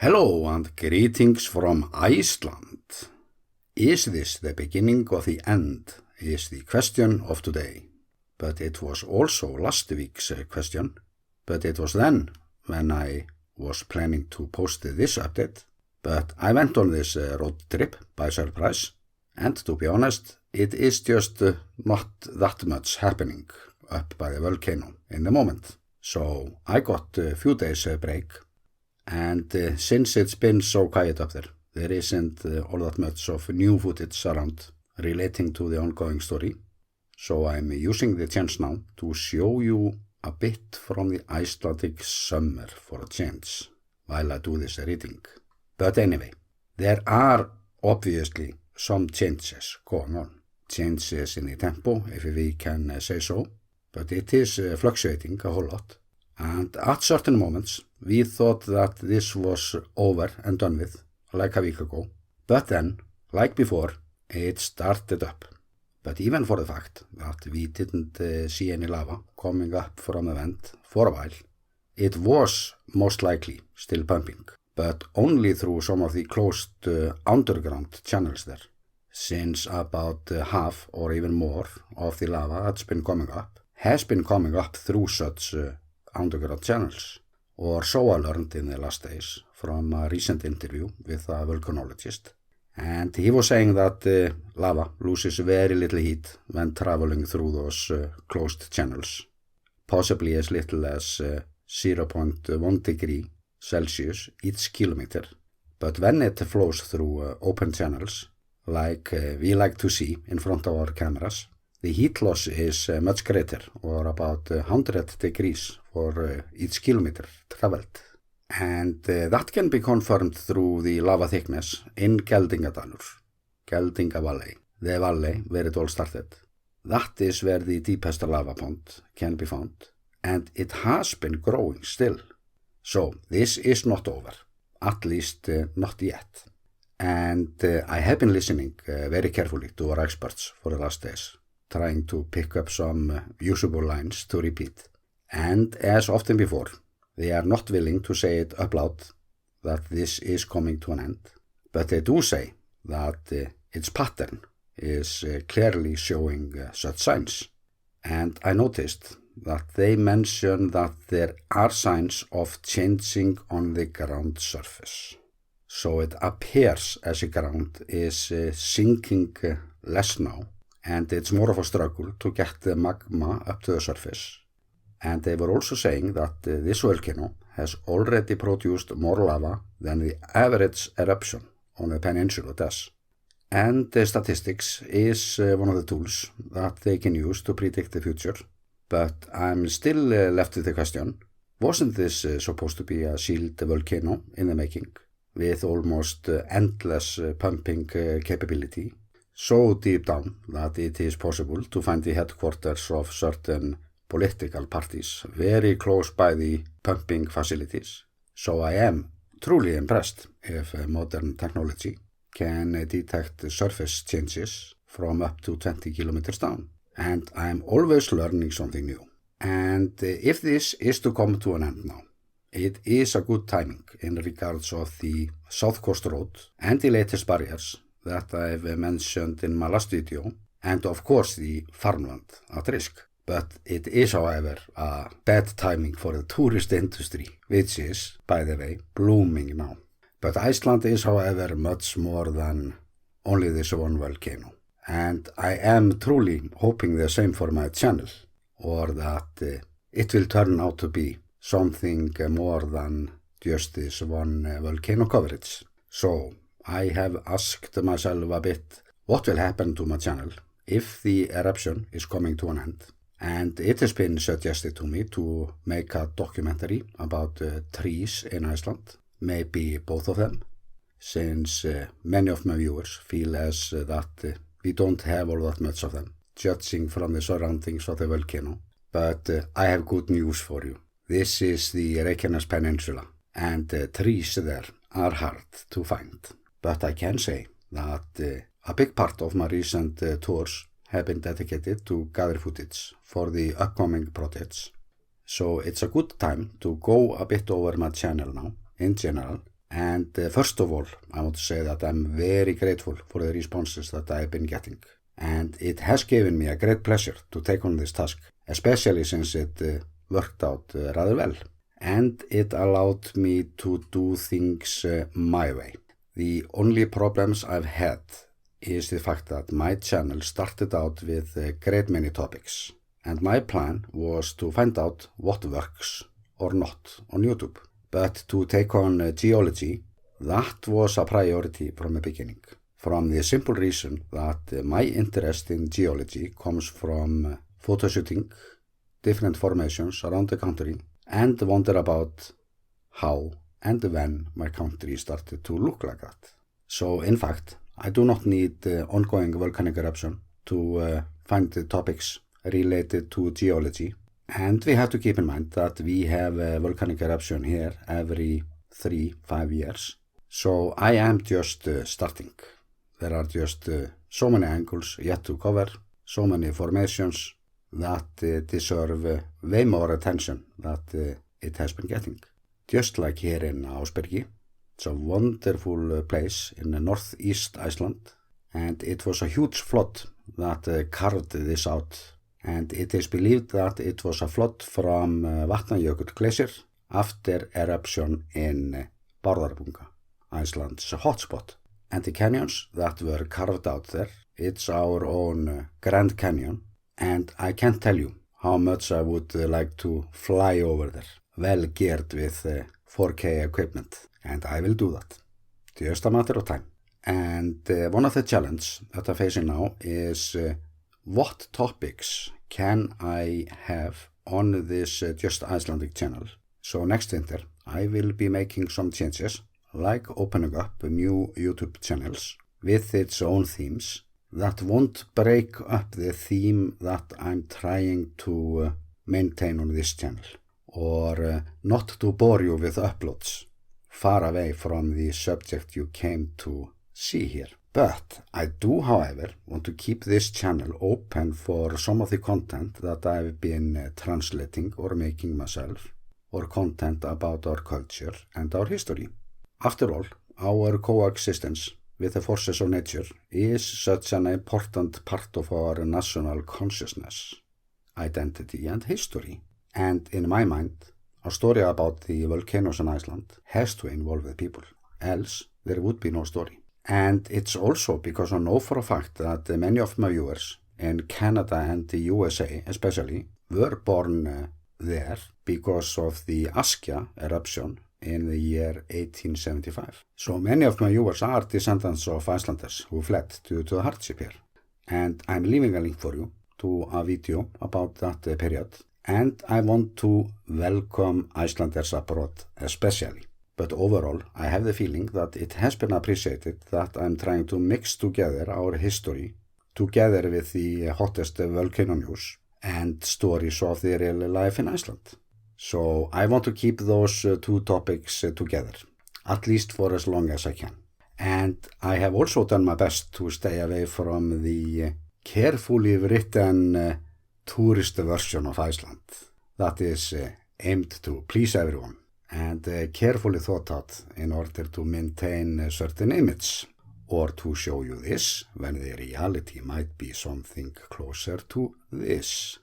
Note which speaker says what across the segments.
Speaker 1: Hello and greetings from Iceland. Is this the beginning of the end, is the question of today. But it was also last week's question. But it was then when I was planning to post this update. But I went on this road trip by surprise. And to be honest, it is just not that much happening up by the volcano in the moment. So I got a few days break. And since it's been so quiet up there isn't all that much of new footage around relating to the ongoing story. So I'm using the chance now to show you a bit from the Icelandic summer for a change while I do this reading. But anyway, there are obviously some changes going on. Changes in the tempo, if we can say so. But it is fluctuating a whole lot. And at certain moments, we thought that this was over and done with, like a week ago. But then, like before, it started up. But even for the fact that we didn't see any lava coming up from the vent for a while, it was most likely still pumping, but only through some of the closed underground channels there, since about half or even more of the lava that's been coming up has been coming up through such underground channels, or so I learned in the last days from a recent interview with a volcanologist. And he was saying that lava loses very little heat when traveling through those closed channels, possibly as little as 0.1 degree Celsius each kilometer. But when it flows through open channels, like we like to see in front of our cameras, the heat loss is much greater, or about 100 degrees for each kilometer traveled. And that can be confirmed through the lava thickness in Geldingadalur, Geldinga Valley, the valley where it all started. That is where the deepest lava pond can be found, and it has been growing still. So this is not over, at least not yet. And I have been listening very carefully to our experts for the last days, trying to pick up some usable lines to repeat. And as often before, they are not willing to say it up loud that this is coming to an end, but they do say that its pattern is clearly showing such signs. And I noticed that they mention that there are signs of changing on the ground surface. So it appears as the ground is sinking less now, and it's more of a struggle to get the magma up to the surface. And they were also saying that this volcano has already produced more lava than the average eruption on the peninsula does. And the statistics is one of the tools that they can use to predict the future. But I'm still left with the question, wasn't this supposed to be a sealed volcano in the making, with almost endless pumping capability? So deep down that it is possible to find the headquarters of certain political parties very close by the pumping facilities. So I am truly impressed if modern technology can detect surface changes from up to 20 kilometers down. And I'm always learning something new. And if this is to come to an end now, it is a good timing in regards of the South Coast Road and the latest barriers that I've mentioned in my last video, and of course the farmland at risk. But it is, however, a bad timing for the tourist industry, which is, by the way, blooming now. But Iceland is, however, much more than only this one volcano. And I am truly hoping the same for my channel, or that it will turn out to be something more than just this one volcano coverage. So I have asked myself a bit what will happen to my channel if the eruption is coming to an end. And it has been suggested to me to make a documentary about trees in Iceland, maybe both of them, since many of my viewers feel as that we don't have all that much of them, judging from the surroundings of the volcano. But I have good news for you. This is the Reykjanes Peninsula, and trees there are hard to find. But I can say that a big part of my recent tours have been dedicated to gather footage for the upcoming projects. So it's a good time to go a bit over my channel now, in general, And first of all, I want to say that I'm very grateful for the responses that I've been getting. And it has given me a great pleasure to take on this task, especially since it worked out rather well. And it allowed me to do things my way. The only problems I've had is the fact that my channel started out with a great many topics. And my plan was to find out what works or not on YouTube. But to take on geology, that was a priority from the beginning. From the simple reason that my interest in geology comes from photoshooting different formations around the country and wonder about how and when my country started to look like that. So in fact, I do not need ongoing volcanic eruption to find the topics related to geology. And we have to keep in mind that we have a volcanic eruption here every 3-5 years. So I am just starting. There are just so many angles yet to cover, so many formations that deserve way more attention that it has been getting. Just like here in Ásbergi, it's a wonderful place in northeast Iceland, and it was a huge flood that carved this out. And it is believed that it was a flood from Vatnajökull glacier after eruption in Bárðarbunga, Iceland's hotspot. And the canyons that were carved out there, it's our own Grand Canyon, and I can't tell you how much I would like to fly over there, well geared with 4K equipment, and I will do that. Just a matter of time. And one of the challenges that I'm facing now is what topics can I have on this Just Icelandic channel? So next winter I will be making some changes, like opening up new YouTube channels with its own themes that won't break up the theme that I'm trying to maintain on this channel, or not to bore you with uploads far away from the subject you came to see here. But I do, however, want to keep this channel open for some of the content that I've been translating or making myself, or content about our culture and our history. After all, our coexistence with the forces of nature is such an important part of our national consciousness, identity and history. And in my mind, a story about the volcanoes in Iceland has to involve the people, else there would be no story. And it's also because I know for a fact that many of my viewers in Canada and the USA especially were born there because of the Askja eruption in the year 1875. So many of my viewers are descendants of Icelanders who fled due to the hardship here. And I'm leaving a link for you to a video about that period. And I want to welcome Icelanders abroad especially. But overall, I have the feeling that it has been appreciated that I'm trying to mix together our history together with the hottest volcano news and stories of the real life in Iceland. So I want to keep those two topics together, at least for as long as I can. And I have also done my best to stay away from the carefully written tourist version of Iceland that is aimed to please everyone and carefully thought out in order to maintain a certain image, or to show you this when the reality might be something closer to this.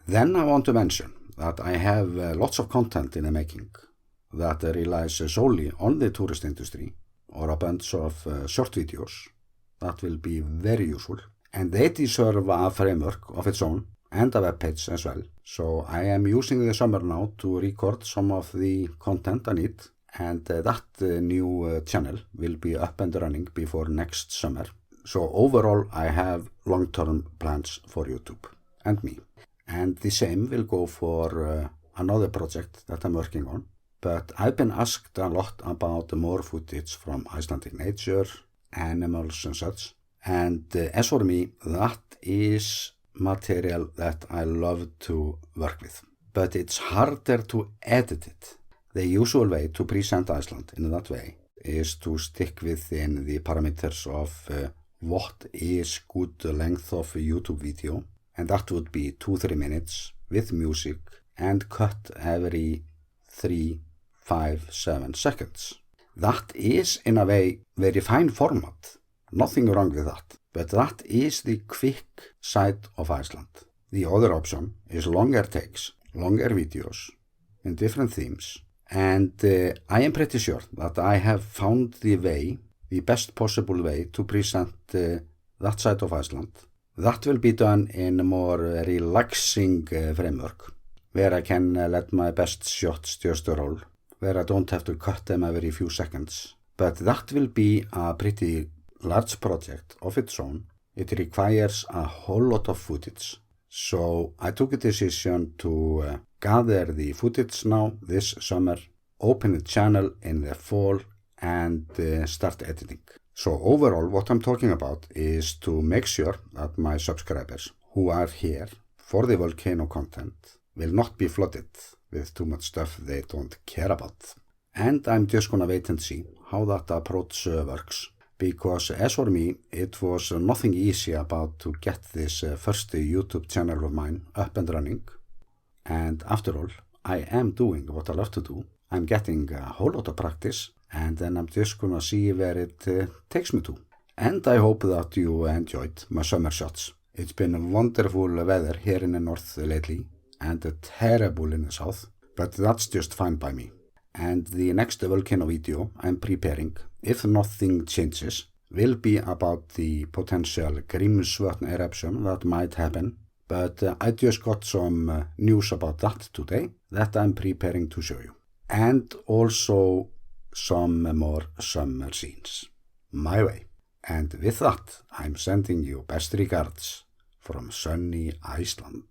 Speaker 1: Then I want to mention that I have lots of content in the making that relies solely on the tourist industry, or a bunch of short videos that will be very useful, and they deserve a framework of its own and a web page as well. So I am using the summer now to record some of the content I need, and that new channel will be up and running before next summer. So overall I have long-term plans for YouTube and me. And the same will go for another project that I'm working on. But I've been asked a lot about more footage from Icelandic nature, animals and such. And as for me, that is material that I love to work with. But it's harder to edit it. The usual way to present Iceland in that way is to stick within the parameters of what is good length of a YouTube video. And that would be 2-3 minutes with music and cut every 3, 5, 7 seconds. That is in a way very fine format, nothing wrong with that, but that is the quick side of Iceland. The other option is longer takes, longer videos in different themes, and I am pretty sure that I have found the best possible way to present that side of Iceland. That will be done in a more relaxing framework, where I can let my best shots just roll, where I don't have to cut them every few seconds. But that will be a pretty large project of its own. It requires a whole lot of footage. So I took a decision to gather the footage now this summer, open a channel in the fall, and start editing. So overall, what I'm talking about is to make sure that my subscribers who are here for the Volcano content will not be flooded with too much stuff they don't care about. And I'm just gonna wait and see how that approach works. Because as for me, it was nothing easy about to get this first YouTube channel of mine up and running. And after all, I am doing what I love to do. I'm getting a whole lot of practice, and then I'm just gonna see where it takes me to. And I hope that you enjoyed my summer shots. It's been wonderful weather here in the north lately, and terrible in the south, but that's just fine by me. And the next volcano video I'm preparing, if nothing changes, will be about the potential Grímsvötn eruption that might happen, but I just got some news about that today that I'm preparing to show you. And also some more summer scenes, my way. And with that, I'm sending you best regards from sunny Iceland.